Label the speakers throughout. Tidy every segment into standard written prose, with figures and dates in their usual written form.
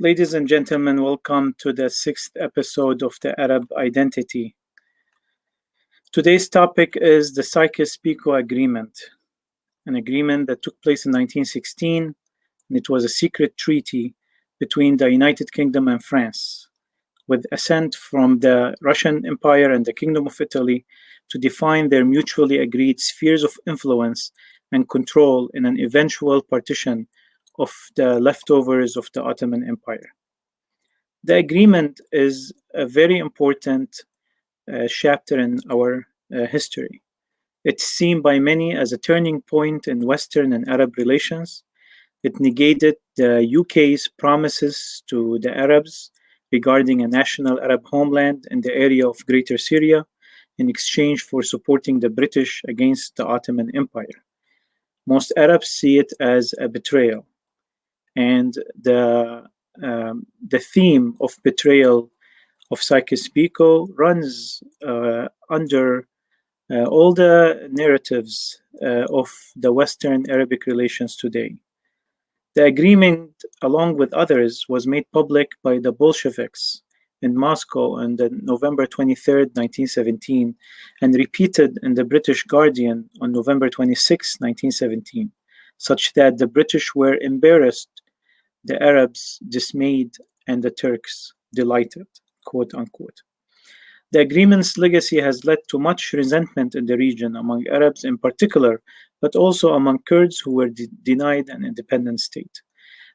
Speaker 1: Ladies and gentlemen, welcome to the sixth episode of the Arab Identity. Today's topic is the Sykes Picot Agreement, an agreement that took place in 1916, and it was a secret treaty between the United Kingdom and France, with assent from the Russian Empire and the Kingdom of Italy to define their mutually agreed spheres of influence and control in an eventual partition of the leftovers of the Ottoman Empire. The agreement is a very important chapter in our history. It's seen by many as a turning point in Western and Arab relations. It negated the UK's promises to the Arabs regarding a national Arab homeland in the area of Greater Syria in exchange for supporting the British against the Ottoman Empire. Most Arabs see it as a betrayal, and the theme of betrayal of Sykes Picot runs under all the narratives of the Western Arabic relations today. The agreement, along with others, was made public by the Bolsheviks in Moscow on November 23, 1917, and repeated in the British Guardian on November 26, 1917, such that the British were embarrassed, the Arabs dismayed, and the Turks delighted, quote unquote. The agreement's legacy has led to much resentment in the region among Arabs in particular, but also among Kurds who were denied an independent state.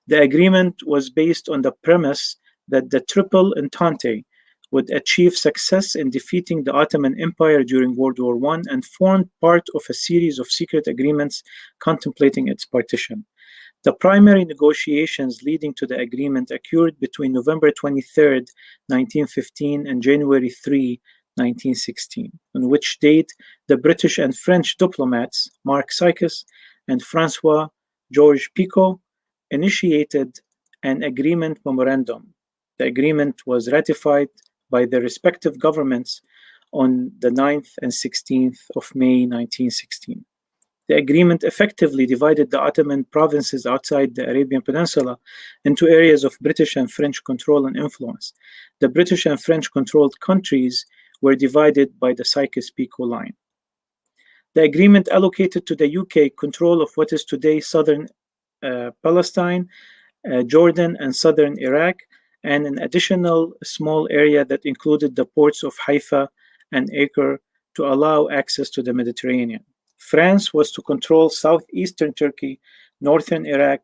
Speaker 1: The agreement was based on the premise that the Triple Entente would achieve success in defeating the Ottoman Empire during World War I and formed part of a series of secret agreements contemplating its partition. The primary negotiations leading to the agreement occurred between November 23, 1915 and January 3, 1916, on which date the British and French diplomats Marc Sykes and François-Georges Picot initiated an agreement memorandum. The agreement was ratified by their respective governments on the 9th and 16th of May 1916. The agreement effectively divided the Ottoman provinces outside the Arabian Peninsula into areas of British and French control and influence. The British and French-controlled countries were divided by the Sykes-Picot line. The agreement allocated to the UK control of what is today southern Palestine, Jordan, and southern Iraq, and an additional small area that included the ports of Haifa and Acre to allow access to the Mediterranean. France was to control southeastern Turkey, northern Iraq,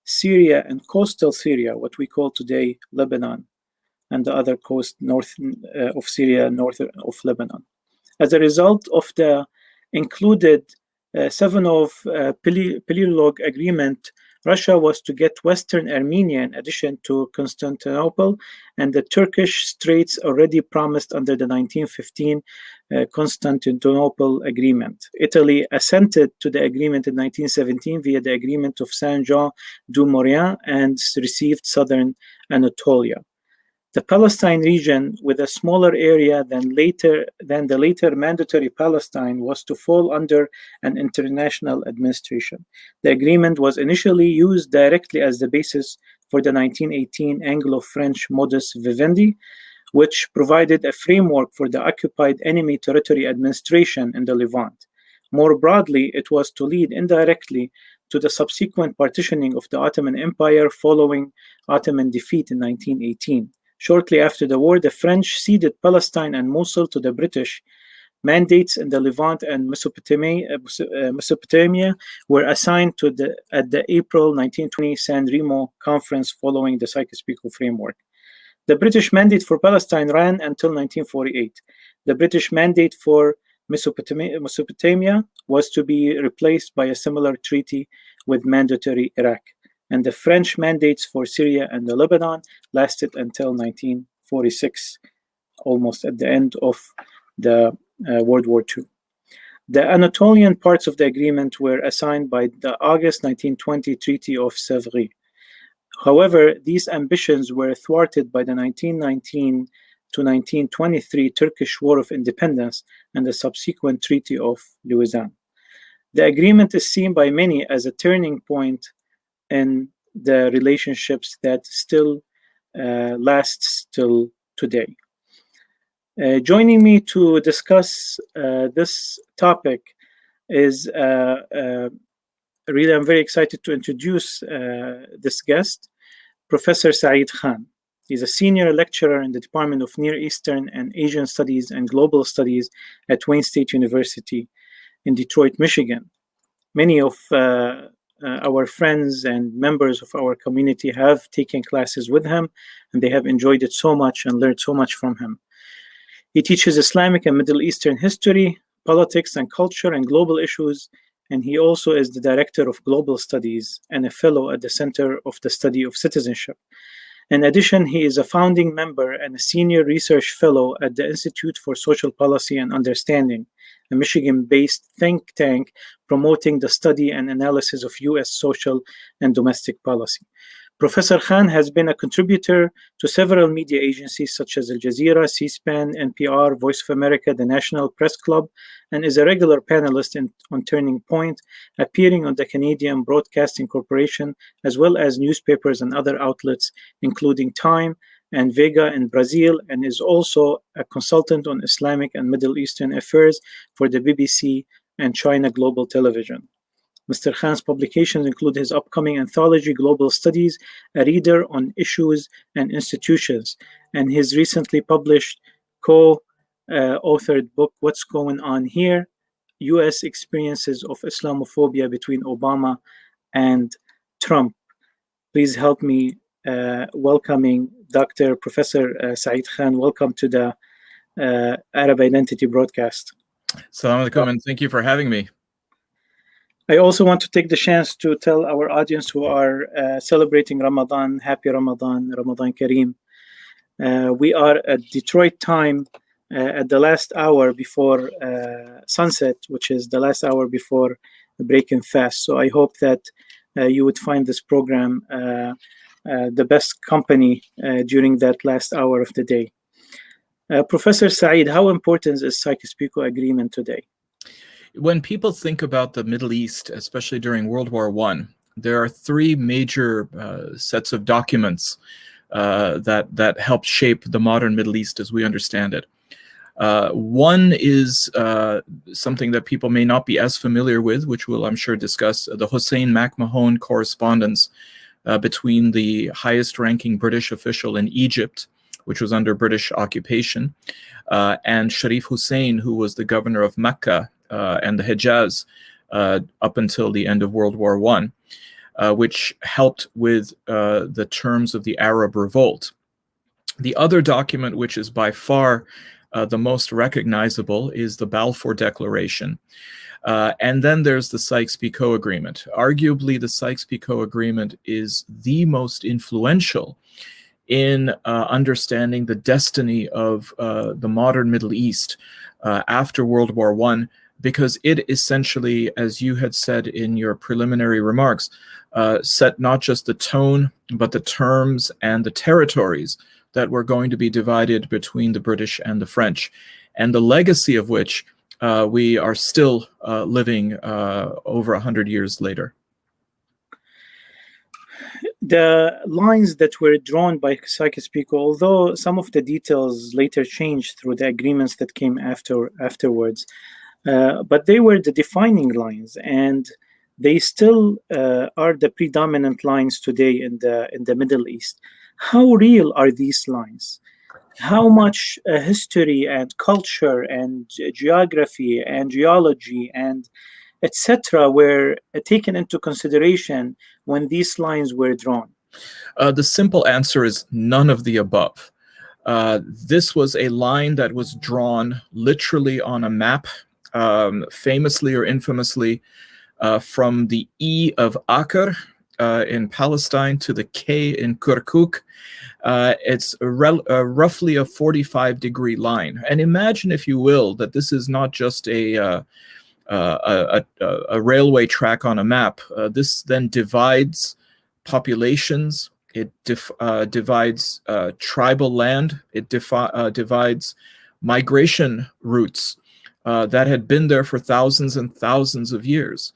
Speaker 1: Syria, and coastal Syria, what we call today Lebanon, and the other coast north of Syria, north of Lebanon. As a result of the included Sevenov Pelilog agreement, Russia was to get Western Armenia in addition to Constantinople and the Turkish Straits already promised under the 1915 Constantinople Agreement. Italy assented to the agreement in 1917 via the Agreement of Saint-Jean-du-Maurienne and received southern Anatolia. The Palestine region, with a smaller area than the later mandatory Palestine, was to fall under an international administration. The agreement was initially used directly as the basis for the 1918 Anglo-French modus vivendi, which provided a framework for the occupied enemy territory administration in the Levant. More broadly, it was to lead indirectly to the subsequent partitioning of the Ottoman Empire following Ottoman defeat in 1918. Shortly after the war, the French ceded Palestine and Mosul to the British. Mandates in the Levant and Mesopotamia were assigned at the April 1920 San Remo conference following the Sykes-Picot framework. The British mandate for Palestine ran until 1948. The British mandate for Mesopotamia was to be replaced by a similar treaty with mandatory Iraq, and the French mandates for Syria and the Lebanon lasted until 1946, almost at the end of the World War II. The Anatolian parts of the agreement were assigned by the August 1920 Treaty of Sèvres. However, these ambitions were thwarted by the 1919 to 1923 Turkish War of Independence and the subsequent Treaty of Lausanne. The agreement is seen by many as a turning point in the relationships that still lasts till today. Joining me to discuss this topic is really, I'm very excited to introduce this guest, Professor Saeed Khan. He's a senior lecturer in the Department of Near Eastern and Asian Studies and Global Studies at Wayne State University in Detroit, Michigan. Many of our friends and members of our community have taken classes with him, and they have enjoyed it so much and learned so much from him. He teaches Islamic and Middle Eastern history, politics and culture, and global issues, and he also is the Director of Global Studies and a Fellow at the Center of the Study of Citizenship. In addition, he is a founding member and a Senior Research Fellow at the Institute for Social Policy and Understanding, a Michigan-based think tank promoting the study and analysis of U.S. social and domestic policy. Professor Khan has been a contributor to several media agencies such as Al Jazeera, C-SPAN, NPR, Voice of America, the National Press Club, and is a regular panelist on Turning Point, appearing on the Canadian Broadcasting Corporation, as well as newspapers and other outlets, including Time and Vega in Brazil, and is also a consultant on Islamic and Middle Eastern affairs for the BBC and China Global Television. Mr. Khan's publications include his upcoming anthology, Global Studies, a reader on issues and institutions, and his recently published co-authored book, What's Going On Here? U.S. Experiences of Islamophobia Between Obama and Trump. Please help me welcoming Dr. Professor Saeed Khan. Welcome to the Arab Identity broadcast.
Speaker 2: Assalamu alaikum, and thank you for having me.
Speaker 1: I also want to take the chance to tell our audience who are celebrating Ramadan, happy Ramadan, Ramadan Kareem. We are at Detroit time at the last hour before sunset, which is the last hour before the break and fast. So I hope that you would find this program the best company during that last hour of the day. Professor Saeed, how important is Sykes Picot Agreement today?
Speaker 2: When people think about the Middle East, especially during World War I, there are three major sets of documents that help shape the modern Middle East as we understand it. One is something that people may not be as familiar with, which we'll, I'm sure, discuss, the Hussein MacMahon correspondence between the highest-ranking British official in Egypt, which was under British occupation, and Sharif Hussein, who was the governor of Mecca and the Hejaz up until the end of World War I, which helped with the terms of the Arab Revolt. The other document, which is by far the most recognizable, is the Balfour Declaration. And then there's the Sykes Picot Agreement. Arguably, the Sykes Picot Agreement is the most influential in understanding the destiny of the modern Middle East after World War I, because it essentially, as you had said in your preliminary remarks, set not just the tone, but the terms and the territories that were going to be divided between the British and the French, and the legacy of which we are still living over 100 years later.
Speaker 1: The lines that were drawn by Sykes Picot, although some of the details later changed through the agreements that came afterwards, but they were the defining lines, and they still are the predominant lines today in the Middle East. How real are these lines? How much history and culture and geography and geology and etc. were taken into consideration when these lines were drawn?
Speaker 2: The simple answer is none of the above. This was a line that was drawn literally on a map, famously or infamously, from the E of Acre in Palestine to the K in Kirkuk. It's roughly a 45-degree line. And imagine, if you will, that this is not just a railway track on a map. This then divides populations. It divides tribal land. It divides migration routes that had been there for thousands and thousands of years.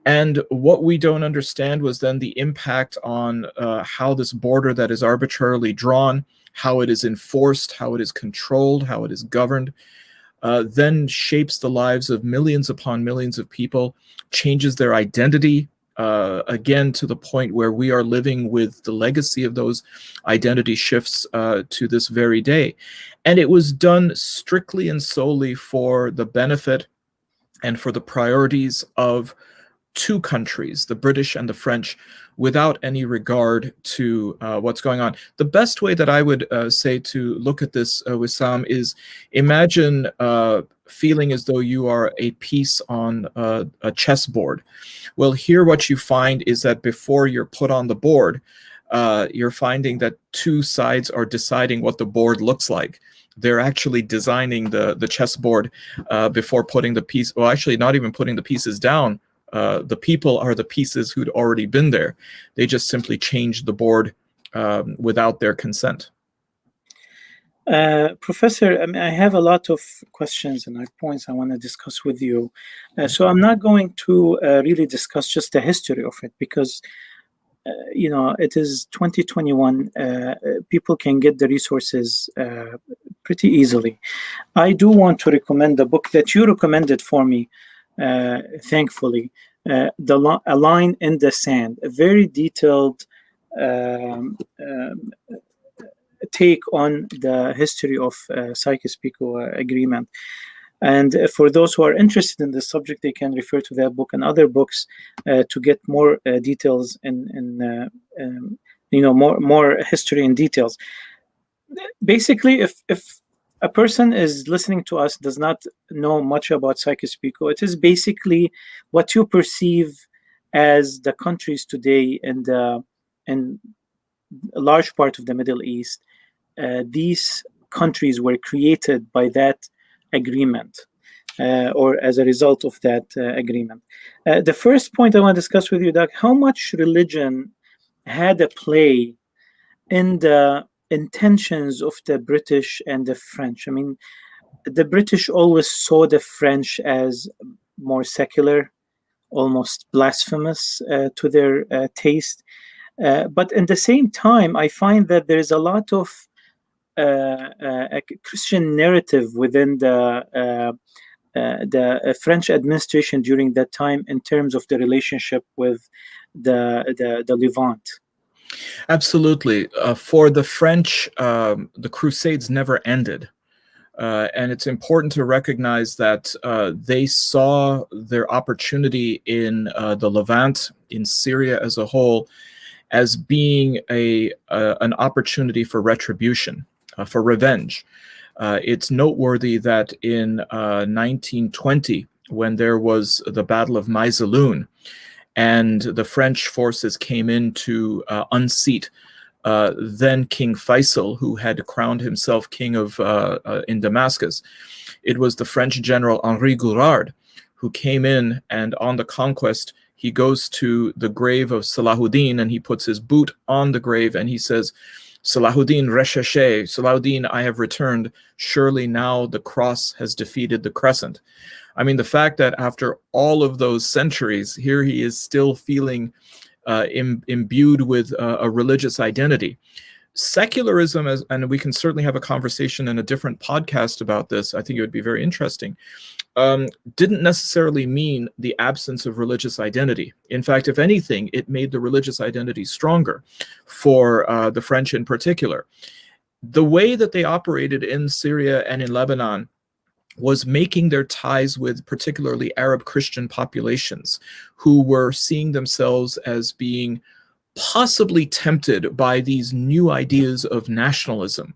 Speaker 2: And what we don't understand was then the impact on how this border that is arbitrarily drawn, how it is enforced, how it is controlled, how it is governed, then shapes the lives of millions upon millions of people, changes their identity, again, to the point where we are living with the legacy of those identity shifts to this very day. And it was done strictly and solely for the benefit and for the priorities of two countries, the British and the French, without any regard to what's going on. The best way that I would say to look at this, Wissam, is imagine feeling as though you are a piece on a chessboard. Well, here what you find is that before you're put on the board, you're finding that two sides are deciding what the board looks like. They're actually designing the chessboard before putting the piece, well, actually not even putting the pieces down. The people are the pieces who'd already been there. They just simply changed the board without their consent.
Speaker 1: Professor, I have a lot of questions and points I want to discuss with you. So I'm not going to really discuss just the history of it, because it is 2021. People can get the resources pretty easily. I do want to recommend the book that you recommended for me, thankfully, A Line in the Sand, a very detailed take on the history of Sykes Picot Agreement. And for those who are interested in this subject, they can refer to that book and other books to get more details and more history and details. Basically, if a person is listening to us, does not know much about Sykes Picot, it is basically what you perceive as the countries today in a large part of the Middle East. These countries were created by that agreement, or as a result of that agreement. The first point I want to discuss with you, Doc, how much religion had a play in the intentions of the British and the French? I mean, the British always saw the French as more secular, almost blasphemous to their taste. But at the same time, I find that there is a lot of a Christian narrative within the French administration during that time in terms of the relationship with the Levant.
Speaker 2: Absolutely. For the French, the Crusades never ended. And it's important to recognize that they saw their opportunity in the Levant, in Syria as a whole, as being an opportunity for retribution, for revenge. It's noteworthy that in 1920, when there was the Battle of Maysalun, and the French forces came in to unseat then King Faisal, who had crowned himself king of in Damascus. It was the French general Henri Gourard who came in, and on the conquest, he goes to the grave of Salahuddin, and he puts his boot on the grave, and he says, Salahuddin recherché, Salahuddin, I have returned. Surely now the cross has defeated the crescent. I mean, the fact that after all of those centuries, here he is still feeling imbued with a religious identity. Secularism, and we can certainly have a conversation in a different podcast about this, I think it would be very interesting, didn't necessarily mean the absence of religious identity. In fact, if anything, it made the religious identity stronger for the French in particular. The way that they operated in Syria and in Lebanon was making their ties with particularly Arab Christian populations who were seeing themselves as being possibly tempted by these new ideas of nationalism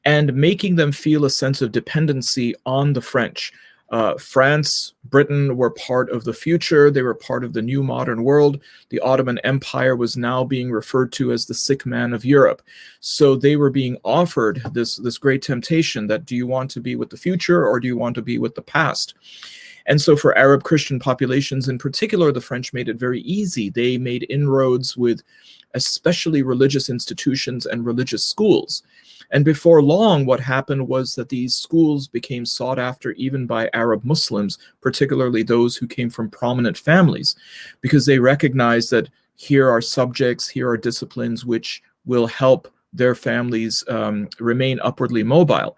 Speaker 2: and making them feel a sense of dependency on the French. France, Britain were part of the future. They were part of the new modern world. The Ottoman Empire was now being referred to as the sick man of Europe. So they were being offered this great temptation that, do you want to be with the future or do you want to be with the past? And so for Arab Christian populations in particular, the French made it very easy. They made inroads with especially religious institutions and religious schools. And before long, what happened was that these schools became sought after even by Arab Muslims, particularly those who came from prominent families, because they recognized that here are subjects, here are disciplines which will help their families remain upwardly mobile.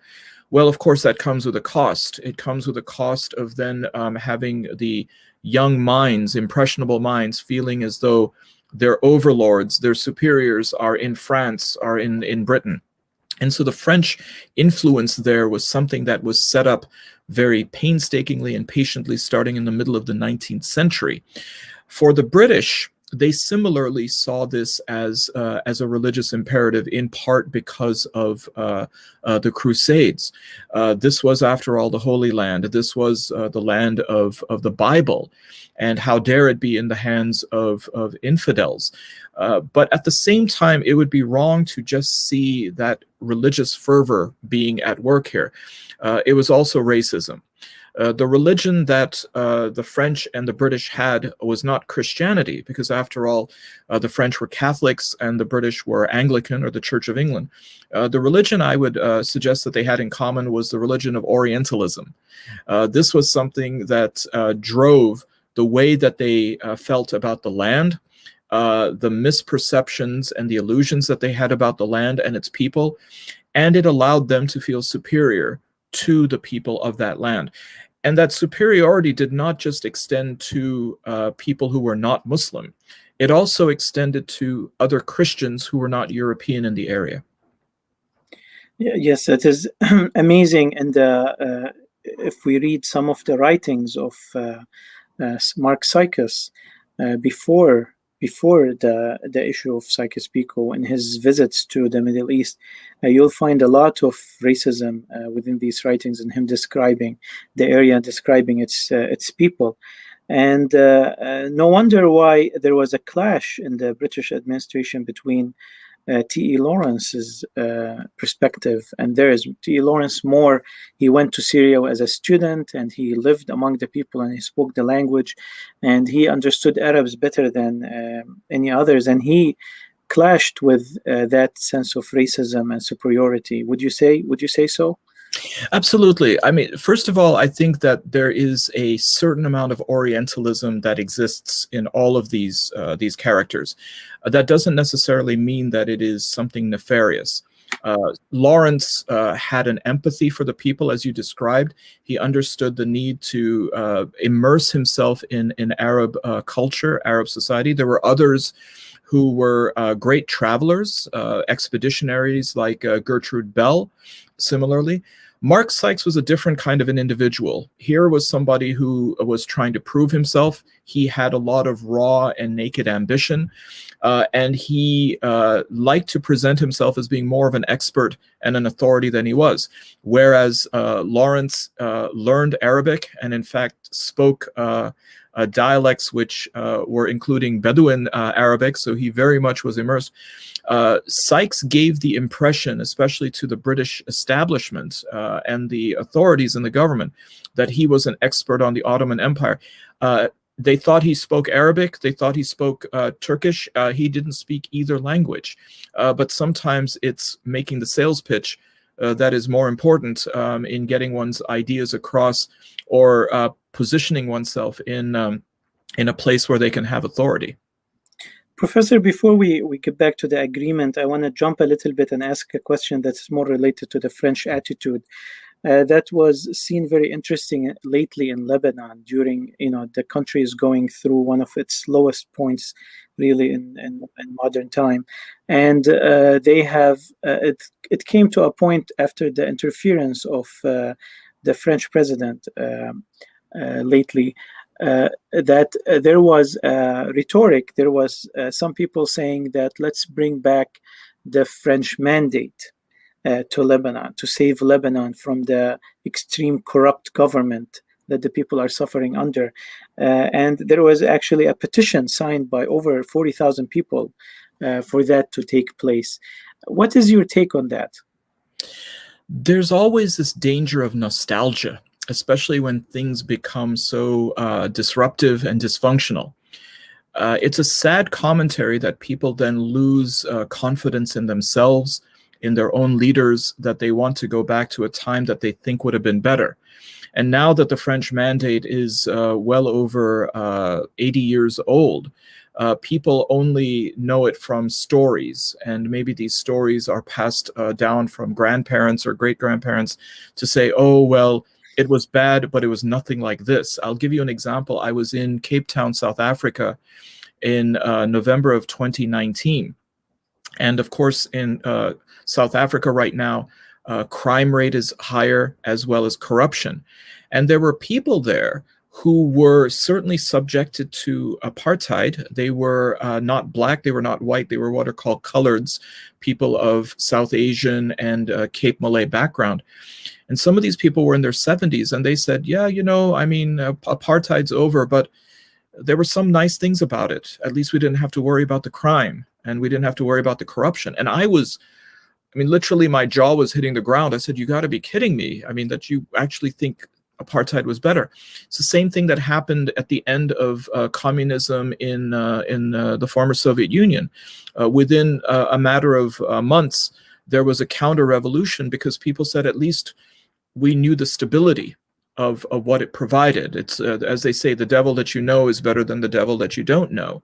Speaker 2: Well, of course, that comes with a cost. It comes with a cost of then having the young minds, impressionable minds, feeling as though their overlords, their superiors are in France, are in Britain. And so the French influence there was something that was set up very painstakingly and patiently starting in the middle of the 19th century. For the British, they similarly saw this as a religious imperative, in part because of the Crusades. This was, after all, the Holy Land. This was the land of the Bible, and how dare it be in the hands of infidels? But at the same time, it would be wrong to just see that religious fervor being at work here. It was also racism. The religion that the French and the British had was not Christianity, because after all, the French were Catholics and the British were Anglican, or the Church of England. The religion I would suggest that they had in common was the religion of Orientalism. This was something that drove the way that they felt about the land, the misperceptions and the illusions that they had about the land and its people, and it allowed them to feel superior to the people of that land. And that superiority did not just extend to people who were not Muslim. It also extended to other Christians who were not European in the area.
Speaker 1: Yes, that is amazing. And if we read some of the writings of Mark Sykes before the issue of Sykes Picot and his visits to the Middle East, you'll find a lot of racism within these writings, and him describing the area, describing its people. And no wonder why there was a clash in the British administration between T.E. Lawrence's perspective and theirs. T.E. Lawrence more, he went to Syria as a student, and he lived among the people, and he spoke the language, and he understood Arabs better than any others, and he clashed with that sense of racism and superiority. Would you say so?
Speaker 2: Absolutely. I mean, first of all, I think that there is a certain amount of Orientalism that exists in all of these characters. That doesn't necessarily mean that it is something nefarious. Lawrence had an empathy for the people, as you described. He understood the need to immerse himself in Arab culture, Arab society. There were others who were great travelers, expeditionaries like Gertrude Bell, similarly. Mark Sykes was a different kind of an individual. Here was somebody who was trying to prove himself. He had a lot of raw and naked ambition, and he liked to present himself as being more of an expert and an authority than he was. Whereas Lawrence learned Arabic and in fact spoke dialects which were including Bedouin Arabic, so he very much was immersed. Sykes gave the impression, especially to the British establishment and the authorities in the government, that he was an expert on the Ottoman Empire. They thought he spoke Arabic. They thought he spoke Turkish. He didn't speak either language. But sometimes it's making the sales pitch that is more important in getting one's ideas across, or positioning oneself in a place where they can have authority.
Speaker 1: Professor, before we get back to the agreement, I want to jump a little bit and ask a question that's more related to the French attitude. That was seen very interesting lately in Lebanon during, the country is going through one of its lowest points really in modern time. And they have, it came to a point after the interference of the French president lately, that there was rhetoric. There was some people saying that let's bring back the French mandate to Lebanon, to save Lebanon from the extreme corrupt government that the people are suffering under. And there was actually a petition signed by over 40,000 people for that to take place. What is your take on that?
Speaker 2: There's always this danger of nostalgia, especially when things become so disruptive and dysfunctional. It's a sad commentary that people then lose confidence in themselves in their own leaders that they want to go back to a time that they think would have been better. And now that the French mandate is well over 80 years old, people only know it from stories, and maybe these stories are passed down from grandparents or great-grandparents to say, oh, well, it was bad, but it was nothing like this. I'll give you an example. I was in Cape Town, South Africa in November of 2019. And of course, in South Africa right now, crime rate is higher as well as corruption. And there were people there who were certainly subjected to apartheid. They were not black, they were not white, they were what are called coloreds, people of South Asian and Cape Malay background. And some of these people were in their 70s, and they said, yeah, you know, I mean, apartheid's over, but there were some nice things about it. At least we didn't have to worry about the crime, and we didn't have to worry about the corruption. And I mean, literally my jaw was hitting the ground. I said, you got to be kidding me. I mean, that you actually think apartheid was better. It's the same thing that happened at the end of communism in the former Soviet Union. Within a matter of months, there was a counter-revolution because people said at least we knew the stability of what it provided. It's, as they say, the devil that you know is better than the devil that you don't know.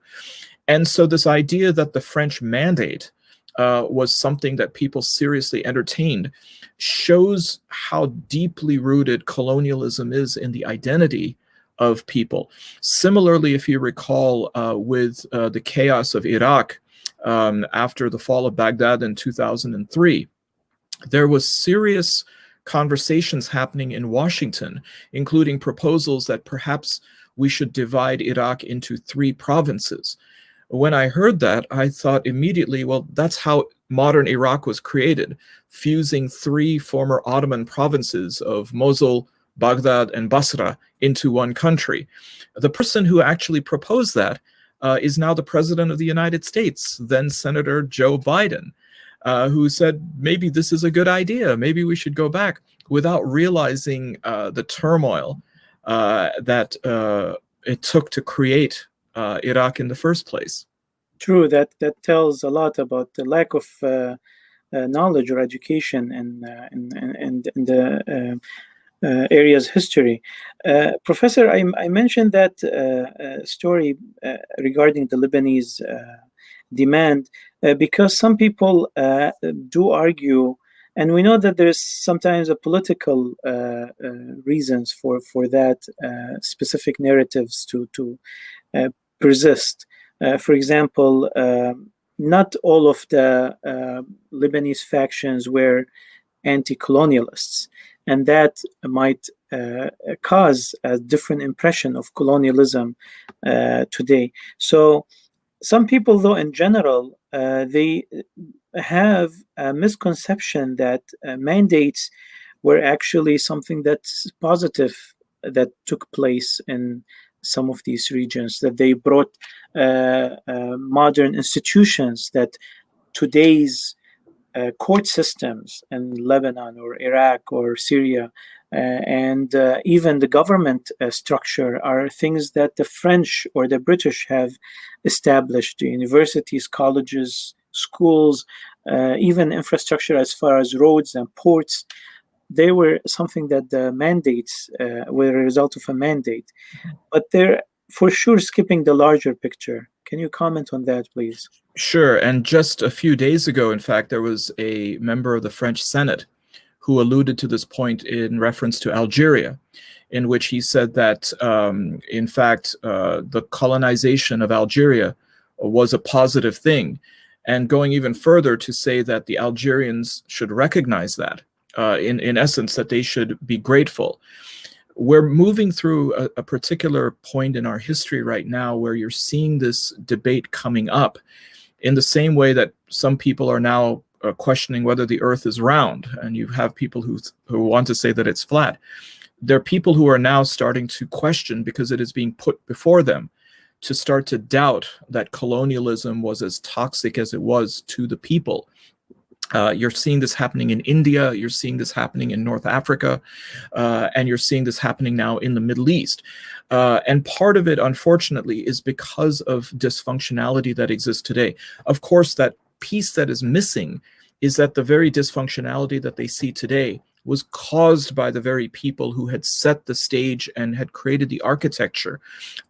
Speaker 2: And so this idea that the French mandate was something that people seriously entertained shows how deeply rooted colonialism is in the identity of people. Similarly, if you recall, with the chaos of Iraq after the fall of Baghdad in 2003, there was serious conversations happening in Washington, including proposals that perhaps we should divide Iraq into 3 provinces. When I heard that, I thought immediately, well, that's how modern Iraq was created, fusing 3 former Ottoman provinces of Mosul, Baghdad, and Basra into one country. The person who actually proposed that is now the President of the United States, then Senator Joe Biden, who said, maybe this is a good idea, maybe we should go back, without realizing the turmoil that it took to create Iraq in the first place.
Speaker 1: True, that tells a lot about the lack of knowledge or education in the area's history. Professor, I mentioned that story regarding the Lebanese demand because some people do argue, and we know that there's sometimes a political reasons for that specific narratives to persist. For example, not all of the Lebanese factions were anti-colonialists, and that might cause a different impression of colonialism today. So some people, though, in general, they have a misconception that mandates were actually something that's positive that took place in some of these regions, that they brought modern institutions that today's court systems in Lebanon or Iraq or Syria and even the government structure are things that the French or the British have established. The universities, colleges, schools, even infrastructure as far as roads and ports, they were something that the mandates were a result of a mandate. But they're for sure skipping the larger picture. Can you comment on that, please?
Speaker 2: Sure. And just a few days ago, in fact, there was a member of the French Senate who alluded to this point in reference to Algeria, in which he said that, in fact, the colonization of Algeria was a positive thing, and going even further to say that the Algerians should recognize that, in essence, that they should be grateful. We're moving through a particular point in our history right now where you're seeing this debate coming up in the same way that some people are now questioning whether the earth is round, and you have people who want to say that it's flat. There are people who are now starting to question, because it is being put before them, to start to doubt that colonialism was as toxic as it was to the people. You're seeing this happening in India, you're seeing this happening in North Africa, and you're seeing this happening now in the Middle East. And part of it, unfortunately, is because of dysfunctionality that exists today. Of course, that piece that is missing is that the very dysfunctionality that they see today was caused by the very people who had set the stage and had created the architecture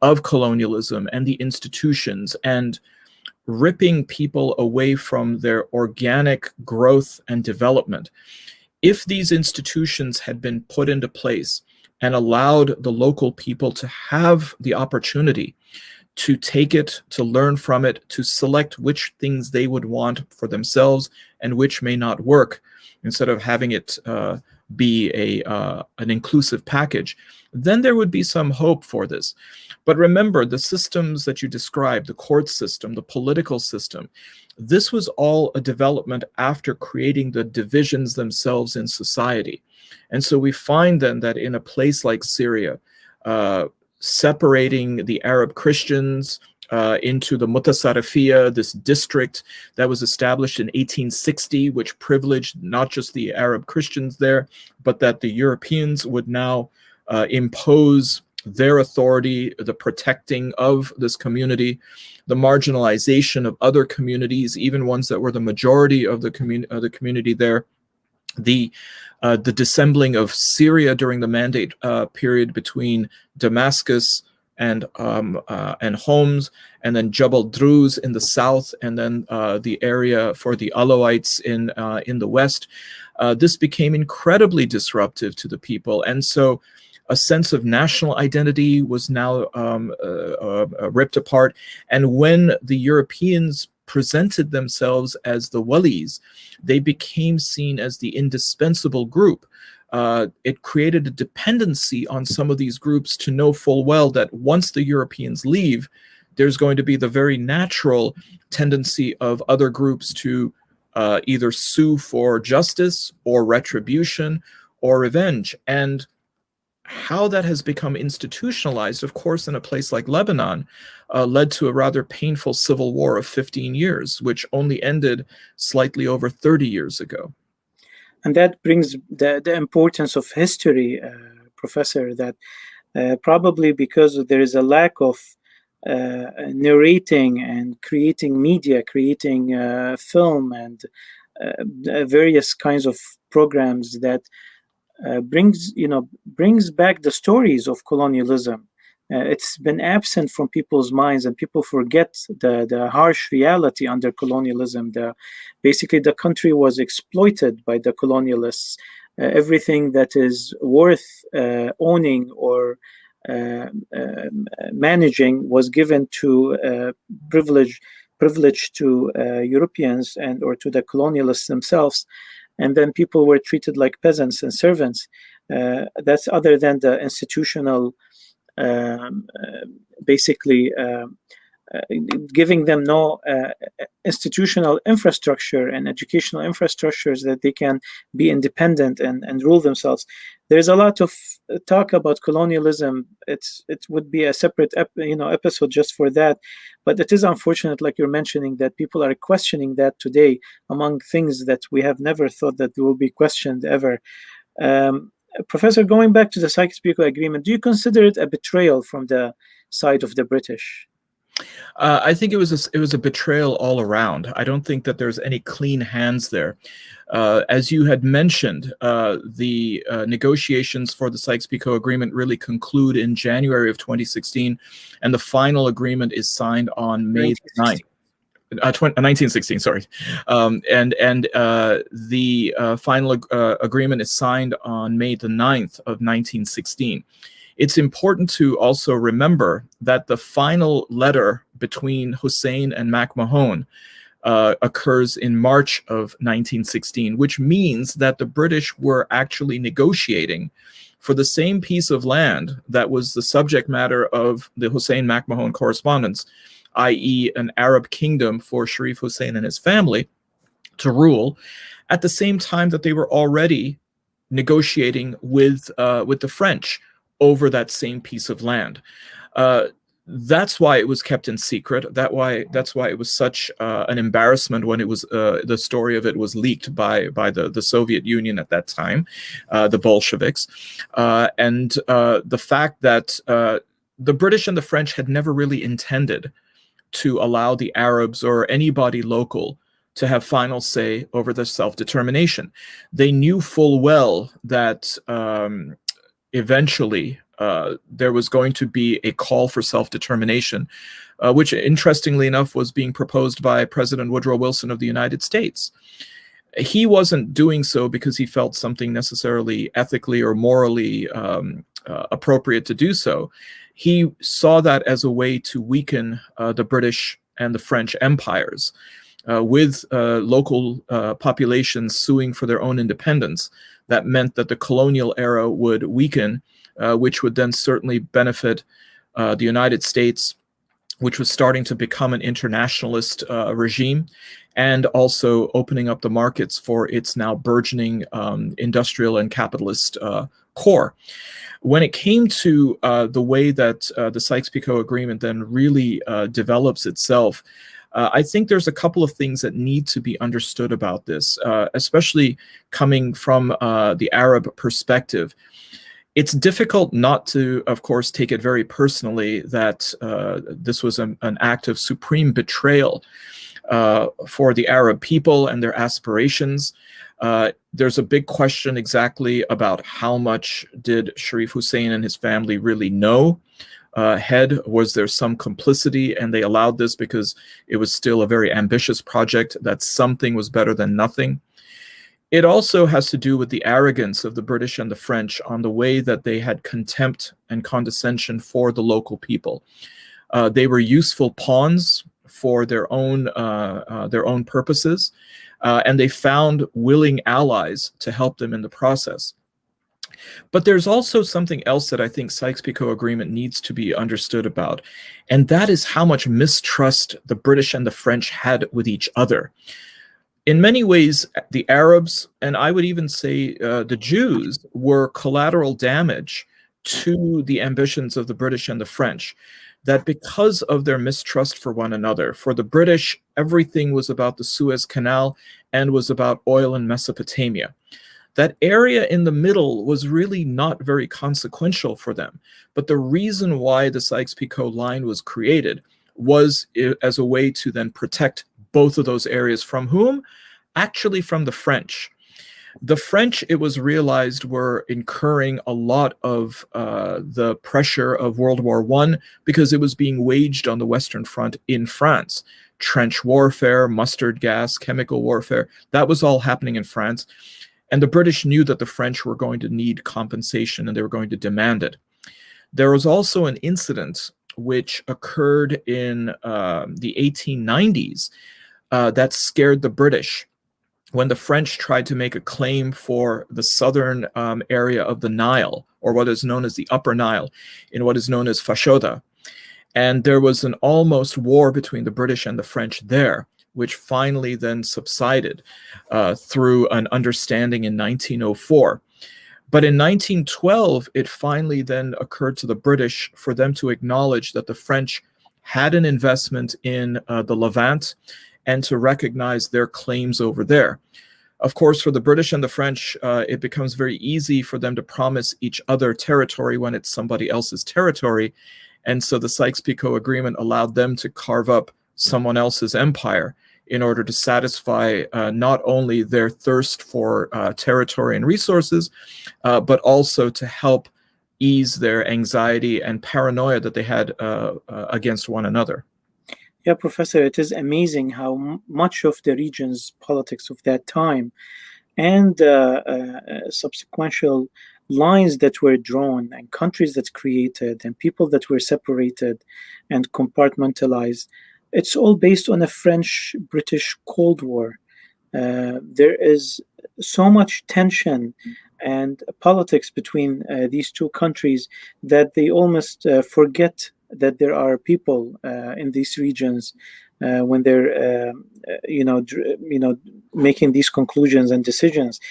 Speaker 2: of colonialism and the institutions, and ripping people away from their organic growth and development. If these institutions had been put into place and allowed the local people to have the opportunity to take it, to learn from it, to select which things they would want for themselves and which may not work, instead of having it be an inclusive package, then there would be some hope for this. But remember, the systems that you described, the court system, the political system, this was all a development after creating the divisions themselves in society. And so we find then that in a place like Syria, separating the Arab Christians into the Mutasarrifiyya, this district that was established in 1860, which privileged not just the Arab Christians there, but that the Europeans would now impose their authority, the protecting of this community, the marginalization of other communities, even ones that were the majority of the community there, the dissembling of Syria during the Mandate period between Damascus and Homs, and then Jabal Druz in the south, and then the area for the Alawites in the west. This became incredibly disruptive to the people, and so a sense of national identity was now ripped apart. And when the Europeans presented themselves as the walis, they became seen as the indispensable group. It created a dependency on some of these groups to know full well that once the Europeans leave, there's going to be the very natural tendency of other groups to either sue for justice or retribution or revenge. And how that has become institutionalized, of course, in a place like Lebanon, led to a rather painful civil war of 15 years, which only ended slightly over 30 years ago.
Speaker 1: And that brings the importance of history, Professor, that probably because there is a lack of narrating and creating media, creating film and various kinds of programs that brings back the stories of colonialism. It's been absent from people's minds, and people forget the harsh reality under colonialism. Basically, the country was exploited by the colonialists. Everything that is worth owning or managing was given to privilege to Europeans and or to the colonialists themselves. And then people were treated like peasants and servants. That's other than the institutional, giving them no institutional infrastructure and educational infrastructures that they can be independent and rule themselves. There's a lot of talk about colonialism. It would be a separate episode just for that. But it is unfortunate, like you're mentioning, that people are questioning that today among things that we have never thought that will be questioned ever. Professor, going back to the Sykes Picot Agreement, do you consider it a betrayal from the side of the British?
Speaker 2: I think it was a betrayal all around. I don't think that there's any clean hands there. As you had mentioned, the negotiations for the Sykes Picot Agreement really conclude in January of 2016, and the final agreement is signed on May 9th. 1916, sorry. The final agreement is signed on May the 9th of 1916. It's important to also remember that the final letter between Hussein and MacMahon occurs in March of 1916, which means that the British were actually negotiating for the same piece of land that was the subject matter of the Hussein-MacMahon correspondence, i.e. an Arab kingdom for Sharif Hussein and his family to rule, at the same time that they were already negotiating with the French over that same piece of land. That's why it was kept in secret. That's why it was such an embarrassment when it was the story of it was leaked by the Soviet Union at that time, the Bolsheviks, and the fact that the British and the French had never really intended to allow the Arabs or anybody local to have final say over their self-determination. They knew full well that eventually there was going to be a call for self-determination, which interestingly enough was being proposed by President Woodrow Wilson of the United States. He wasn't doing so because he felt something necessarily ethically or morally appropriate to do so. He saw that as a way to weaken the British and the French empires, with local populations suing for their own independence. That meant that the colonial era would weaken, which would then certainly benefit the United States, which was starting to become an internationalist regime, and also opening up the markets for its now burgeoning industrial and capitalist core. When it came to the way that the Sykes-Picot Agreement then really develops itself, I think there's a couple of things that need to be understood about this, especially coming from the Arab perspective. It's difficult not to, of course, take it very personally that this was an act of supreme betrayal for the Arab people and their aspirations. There's a big question exactly about how much did Sharif Hussein and his family really know. Was there some complicity and they allowed this because it was still a very ambitious project, that something was better than nothing? It also has to do with the arrogance of the British and the French on the way that they had contempt and condescension for the local people. They were useful pawns for their own purposes, and they found willing allies to help them in the process. But there's also something else that I think Sykes-Picot Agreement needs to be understood about, and that is how much mistrust the British and the French had with each other. In many ways, the Arabs, and I would even say the Jews, were collateral damage to the ambitions of the British and the French. That because of their mistrust for one another, for the British, everything was about the Suez Canal and was about oil in Mesopotamia. That area in the middle was really not very consequential for them. But the reason why the Sykes-Picot line was created was as a way to then protect both of those areas. From whom? Actually from the French. The French, it was realized, were incurring a lot of the pressure of World War I because it was being waged on the Western Front in France. Trench warfare, mustard gas, chemical warfare, that was all happening in France. And the British knew that the French were going to need compensation and they were going to demand it. There was also an incident which occurred in the 1890s that scared the British when the French tried to make a claim for the southern area of the Nile, or what is known as the Upper Nile, in what is known as Fashoda. And there was an almost war between the British and the French there, which finally then subsided through an understanding in 1904. But in 1912, it finally then occurred to the British for them to acknowledge that the French had an investment in the Levant and to recognize their claims over there. Of course, for the British and the French, it becomes very easy for them to promise each other territory when it's somebody else's territory. And so the Sykes-Picot Agreement allowed them to carve up someone else's empire in order to satisfy not only their thirst for territory and resources, but also to help ease their anxiety and paranoia that they had against one another.
Speaker 1: Yeah, Professor, it is amazing how much of the region's politics of that time and subsequent lines that were drawn and countries that created and people that were separated and compartmentalized, it's all based on a French-British Cold War. There is so much tension and politics between these two countries that they almost forget that there are people in these regions when they're, making these conclusions and decisions.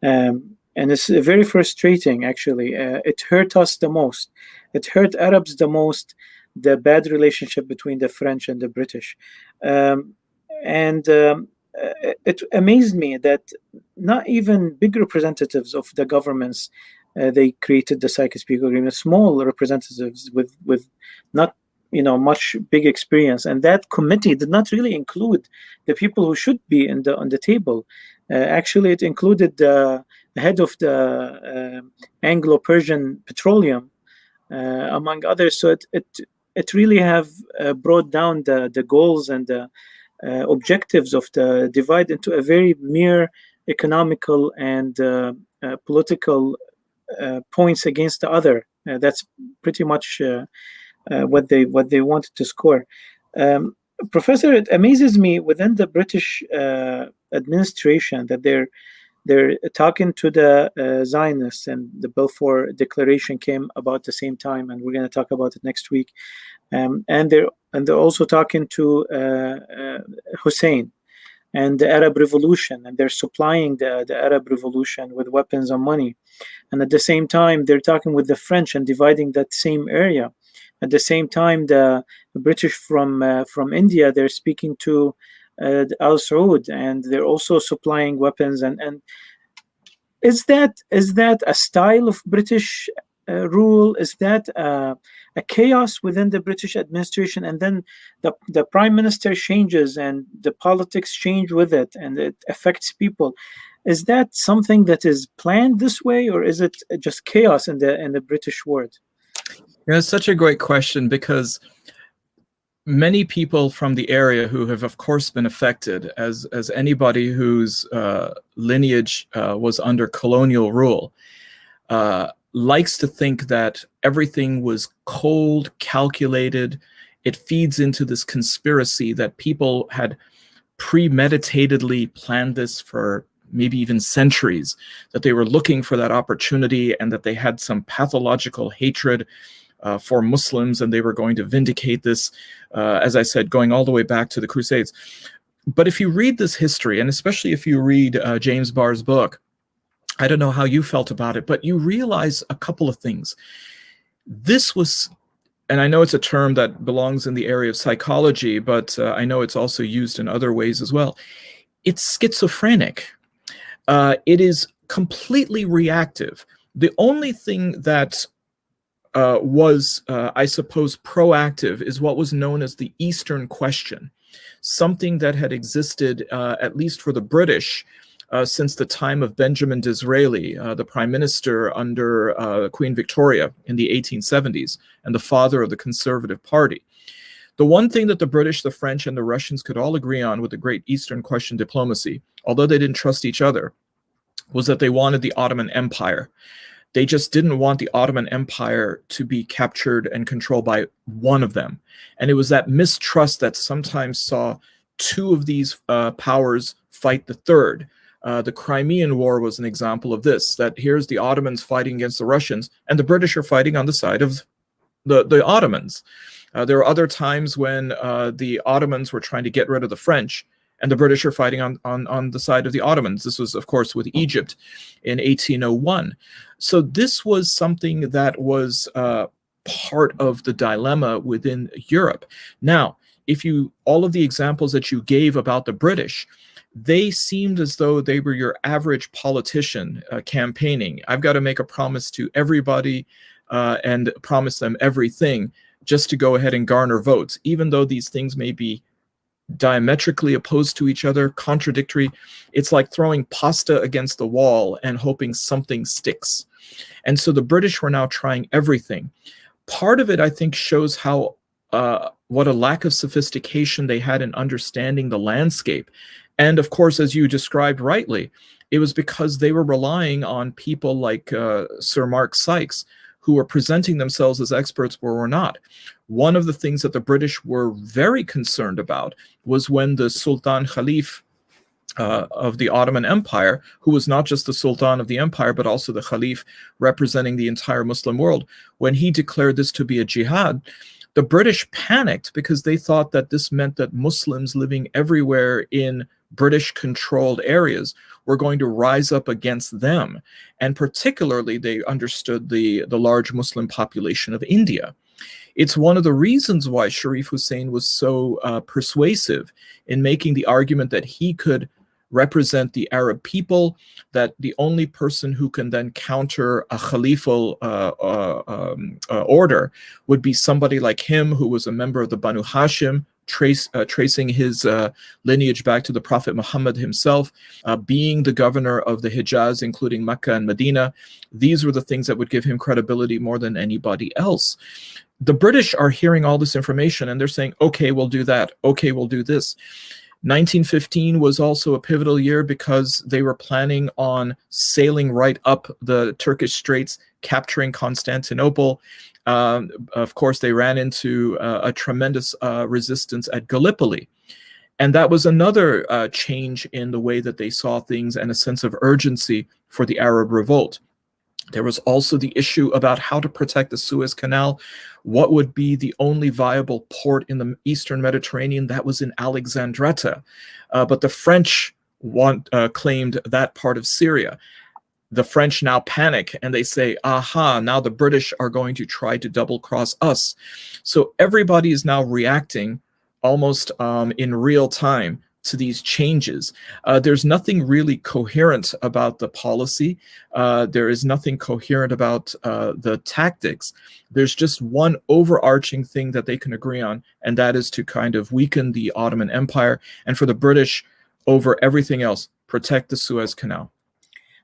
Speaker 1: And it's very frustrating, actually. It hurt us the most. It hurt Arabs the most, the bad relationship between the French and the British. It amazed me that not even big representatives of the governments they created the Sykes-Picot Agreement, small representatives with not much big experience. And that committee did not really include the people who should be on the table. Actually, it included the head of the Anglo-Persian Petroleum, among others. So it really have brought down the goals and the objectives of the divide into a very mere economical and political points against the other. That's pretty much what they wanted to score. Professor, it amazes me within the British administration that they're talking to the Zionists, and the Balfour Declaration came about the same time, and we're going to talk about it next week. And they're also talking to Hussein and the Arab Revolution, and they're supplying the Arab Revolution with weapons and money. And at the same time, they're talking with the French and dividing that same area. At the same time, the British from India, they're speaking to Al Saud, and they're also supplying weapons. And is that a style of British rule? Is that a chaos within the British administration? And then the prime minister changes, and the politics change with it, and it affects people. Is that something that is planned this way, or is it just chaos in the British world?
Speaker 2: Yeah, it's such a great question, because many people from the area who have, of course, been affected, as anybody whose lineage was under colonial rule, likes to think that everything was cold, calculated. It feeds into this conspiracy that people had premeditatedly planned this for maybe even centuries, that they were looking for that opportunity, and that they had some pathological hatred for Muslims, and they were going to vindicate this, as I said, going all the way back to the Crusades. But if you read this history, and especially if you read James Barr's book, I don't know how you felt about it, but you realize a couple of things. This was, and I know it's a term that belongs in the area of psychology, but I know it's also used in other ways as well. It's schizophrenic. It is completely reactive. The only thing that was, I suppose, proactive is what was known as the Eastern Question, something that had existed, at least for the British, since the time of Benjamin Disraeli, the prime minister under Queen Victoria in the 1870s, and the father of the Conservative Party. The one thing that the British, the French, and the Russians could all agree on with the great Eastern Question diplomacy, although they didn't trust each other, was that they wanted the Ottoman Empire. They just didn't want the Ottoman Empire to be captured and controlled by one of them. And it was that mistrust that sometimes saw two of these powers fight the third. The Crimean War was an example of this, that here's the Ottomans fighting against the Russians, and the British are fighting on the side of the Ottomans. There were other times when the Ottomans were trying to get rid of the French, and the British are fighting on the side of the Ottomans. This was, of course, with Egypt in 1801. So this was something that was part of the dilemma within Europe. Now, all of the examples that you gave about the British, they seemed as though they were your average politician campaigning. I've got to make a promise to everybody and promise them everything just to go ahead and garner votes, even though these things may be diametrically opposed to each other, contradictory. It's like throwing pasta against the wall and hoping something sticks. And so the British were now trying everything. Part of it, I think, shows how what a lack of sophistication they had in understanding the landscape. And of course, as you described rightly, it was because they were relying on people like Sir Mark Sykes, who were presenting themselves as experts but were not. One of the things that the British were very concerned about was when the Sultan Khalif of the Ottoman Empire, who was not just the Sultan of the empire, but also the Khalif representing the entire Muslim world, when he declared this to be a jihad, the British panicked because they thought that this meant that Muslims living everywhere in British-controlled areas were going to rise up against them. And particularly, they understood the large Muslim population of India. It's one of the reasons why Sharif Hussein was so persuasive in making the argument that he could represent the Arab people, that the only person who can then counter a Khalifal order would be somebody like him, who was a member of the Banu Hashim, tracing his lineage back to the Prophet Muhammad himself, being the governor of the Hijaz, including Mecca and Medina. These were the things that would give him credibility more than anybody else. The British are hearing all this information and they're saying, okay, we'll do that. Okay, we'll do this. 1915 was also a pivotal year because they were planning on sailing right up the Turkish Straits, capturing Constantinople. Of course, they ran into a tremendous resistance at Gallipoli. And that was another change in the way that they saw things and a sense of urgency for the Arab revolt. There was also the issue about how to protect the Suez Canal. What would be the only viable port in the Eastern Mediterranean? That was in Alexandretta. But the French claimed that part of Syria. The French now panic and they say, aha, now the British are going to try to double cross us. So everybody is now reacting almost in real time to these changes. There's nothing really coherent about the policy. There is nothing coherent about the tactics. There's just one overarching thing that they can agree on, and that is to kind of weaken the Ottoman Empire, and for the British, over everything else, protect the Suez Canal.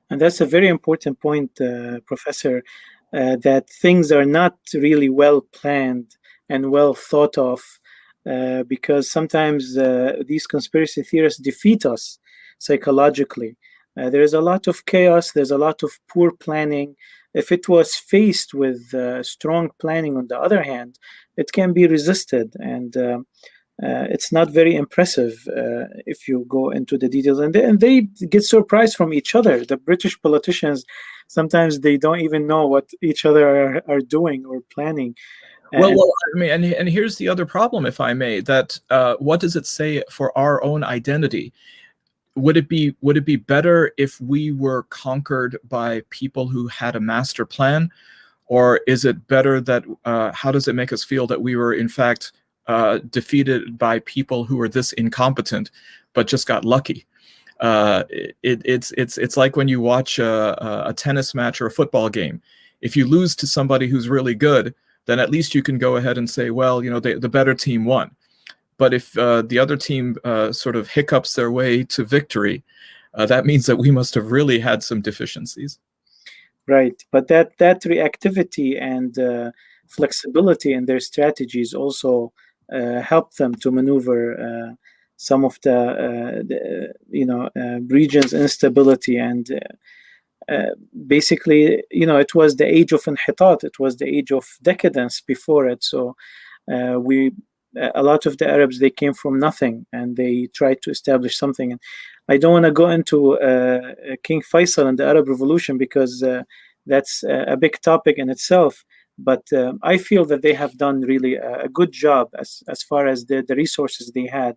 Speaker 1: And that's a very important point, Professor, that things are not really well planned and well thought of, because sometimes these conspiracy theorists defeat us psychologically. There is a lot of chaos, there's a lot of poor planning. If it was faced with strong planning, on the other hand, it can be resisted, and it's not very impressive if you go into the details. And they get surprised from each other. The British politicians, sometimes they don't even know what each other are doing or planning.
Speaker 2: Well, I mean, and here's the other problem, if I may, that what does it say for our own identity? Would it be better if we were conquered by people who had a master plan, or is it better that how does it make us feel that we were in fact defeated by people who were this incompetent but just got lucky? It's like when you watch a tennis match or a football game. If you lose to somebody who's really good, then at least you can go ahead and say, well, you know, the better team won. But if the other team sort of hiccups their way to victory, that means that we must have really had some deficiencies.
Speaker 1: Right, but that reactivity and flexibility in their strategies also help them to maneuver some of the region's instability, and basically, you know, it was the age of inhitat, it was the age of decadence before it. So a lot of the Arabs, they came from nothing and they tried to establish something. And I don't want to go into King Faisal and the Arab Revolution, because that's a big topic in itself. But I feel that they have done really a good job as far as the resources they had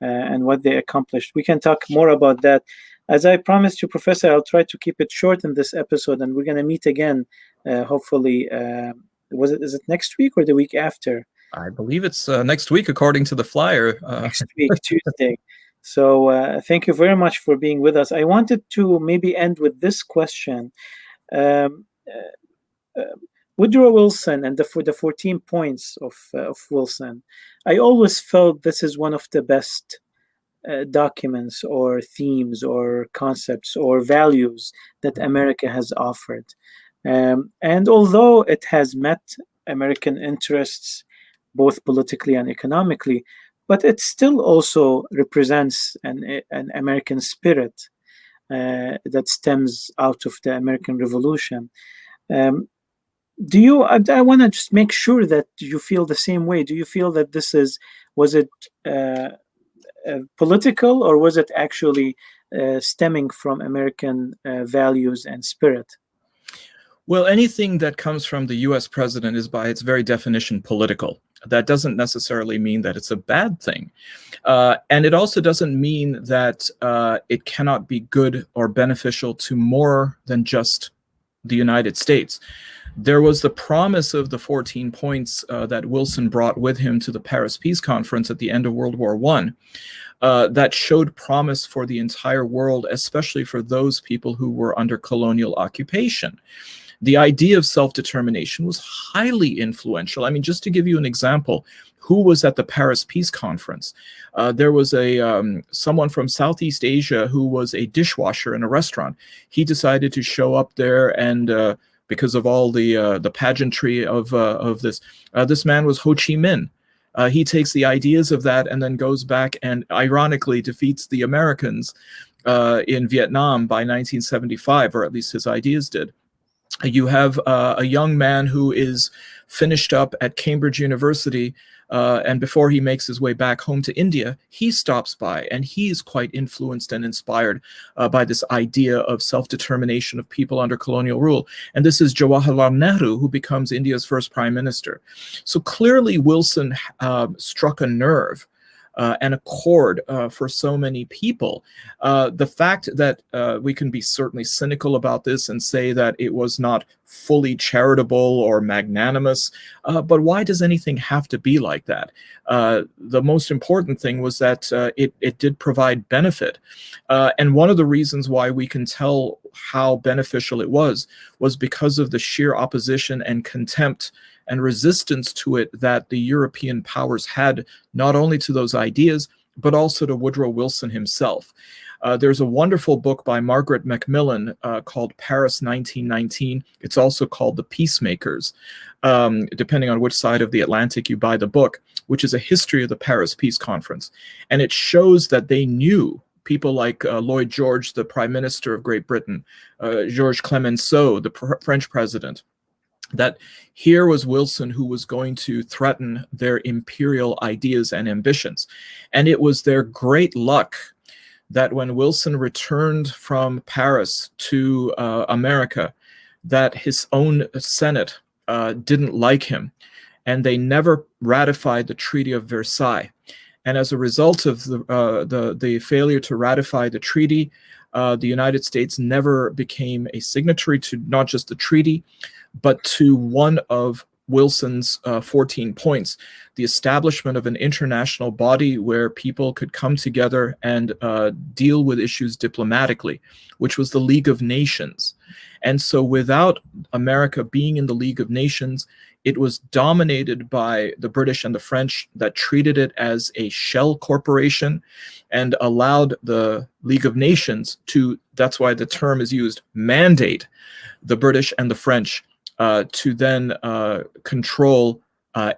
Speaker 1: and what they accomplished. We can talk more about that. As I promised you, Professor, I'll try to keep it short in this episode, and we're going to meet again, hopefully. Is it next week or the week after?
Speaker 2: I believe it's next week, according to the flyer.
Speaker 1: Next week, Tuesday. So thank you very much for being with us. I wanted to maybe end with this question. Woodrow Wilson and the 14 points of Wilson, I always felt this is one of the best documents or themes or concepts or values that America has offered. And although it has met American interests, both politically and economically, but it still also represents an American spirit that stems out of the American Revolution. I want to just make sure that you feel the same way. Do you feel that was it political, or was it actually stemming from American values and spirit?
Speaker 2: Well, anything that comes from the U.S. president is by its very definition political. That doesn't necessarily mean that it's a bad thing. And it also doesn't mean that it cannot be good or beneficial to more than just the United States. There was the promise of the 14 points that Wilson brought with him to the Paris Peace Conference at the end of World War I. that showed promise for the entire world, especially for those people who were under colonial occupation. The idea of self-determination was highly influential. I mean, just to give you an example, who was at the Paris Peace Conference? There was someone from Southeast Asia who was a dishwasher in a restaurant. He decided to show up there, and because of all the pageantry of this, this man was Ho Chi Minh. He takes the ideas of that and then goes back and ironically defeats the Americans in Vietnam by 1975, or at least his ideas did. You have a young man who is finished up at Cambridge University, and before he makes his way back home to India, he stops by, and he's quite influenced and inspired by this idea of self-determination of people under colonial rule. And this is Jawaharlal Nehru, who becomes India's first prime minister. So clearly Wilson struck a nerve and a chord for so many people. The fact that we can be certainly cynical about this and say that it was not fully charitable or magnanimous, but why does anything have to be like that? The most important thing was that it did provide benefit. And one of the reasons why we can tell how beneficial it was because of the sheer opposition and contempt and resistance to it that the European powers had, not only to those ideas, but also to Woodrow Wilson himself. There's a wonderful book by Margaret Macmillan called Paris 1919. It's also called The Peacemakers, depending on which side of the Atlantic you buy the book, which is a history of the Paris Peace Conference. And it shows that they knew people like Lloyd George, the Prime Minister of Great Britain, Georges Clemenceau, the French president, that here was Wilson who was going to threaten their imperial ideas and ambitions. And it was their great luck that when Wilson returned from Paris to America, that his own Senate didn't like him, and they never ratified the Treaty of Versailles. And as a result of the failure to ratify the treaty, the United States never became a signatory to not just the treaty, but to one of Wilson's 14 points, the establishment of an international body where people could come together and deal with issues diplomatically, which was the League of Nations. And so without America being in the League of Nations, it was dominated by the British and the French that treated it as a shell corporation and allowed the League of Nations to, that's why the term is used, mandate the British and the French to then control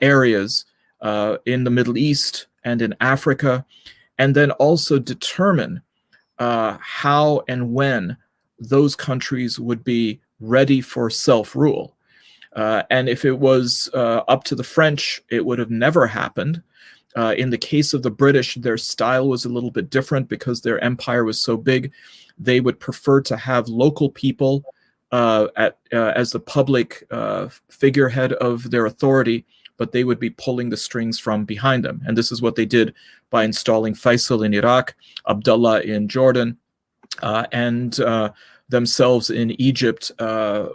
Speaker 2: areas in the Middle East and in Africa, and then also determine how and when those countries would be ready for self-rule. And if it was up to the French, it would have never happened. In the case of the British, their style was a little bit different because their empire was so big. They would prefer to have local people as the public figurehead of their authority, but they would be pulling the strings from behind them. And this is what they did by installing Faisal in Iraq, Abdullah in Jordan, and themselves in Egypt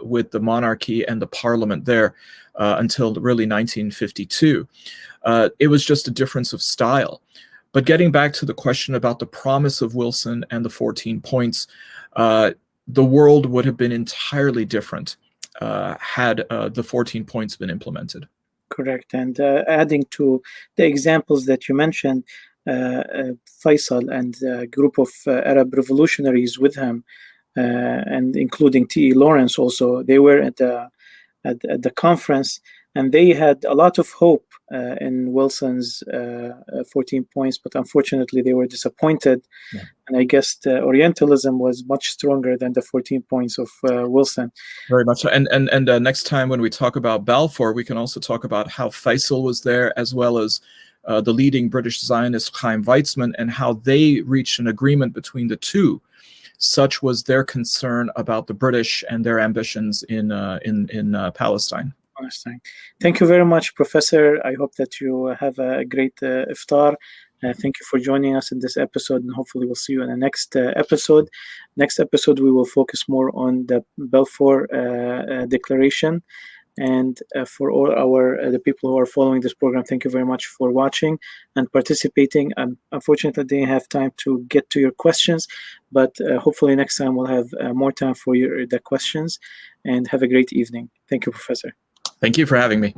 Speaker 2: with the monarchy and the parliament there until really 1952. It was just a difference of style. But getting back to the question about the promise of Wilson and the 14 points, the world would have been entirely different had the 14 points been implemented.
Speaker 1: Correct. And adding to the examples that you mentioned, Faisal and a group of Arab revolutionaries with him, and including T.E. Lawrence also, they were at the conference, and they had a lot of hope in Wilson's 14 points, but unfortunately they were disappointed. Yeah. And I guess the Orientalism was much stronger than the 14 points of Wilson.
Speaker 2: Very much so. And next time when we talk about Balfour, we can also talk about how Faisal was there, as well as the leading British Zionist Chaim Weizmann, and how they reached an agreement between the two. Such was their concern about the British and their ambitions in Palestine.
Speaker 1: Thank you very much, Professor. I hope that you have a great iftar. Thank you for joining us in this episode, and hopefully we'll see you in the next episode. Next episode, we will focus more on the Balfour Declaration And for all the people who are following this program, thank you very much for watching and participating. Unfortunately, I didn't have time to get to your questions, but hopefully next time we'll have more time for the questions. And have a great evening. Thank you, Professor.
Speaker 2: Thank you for having me.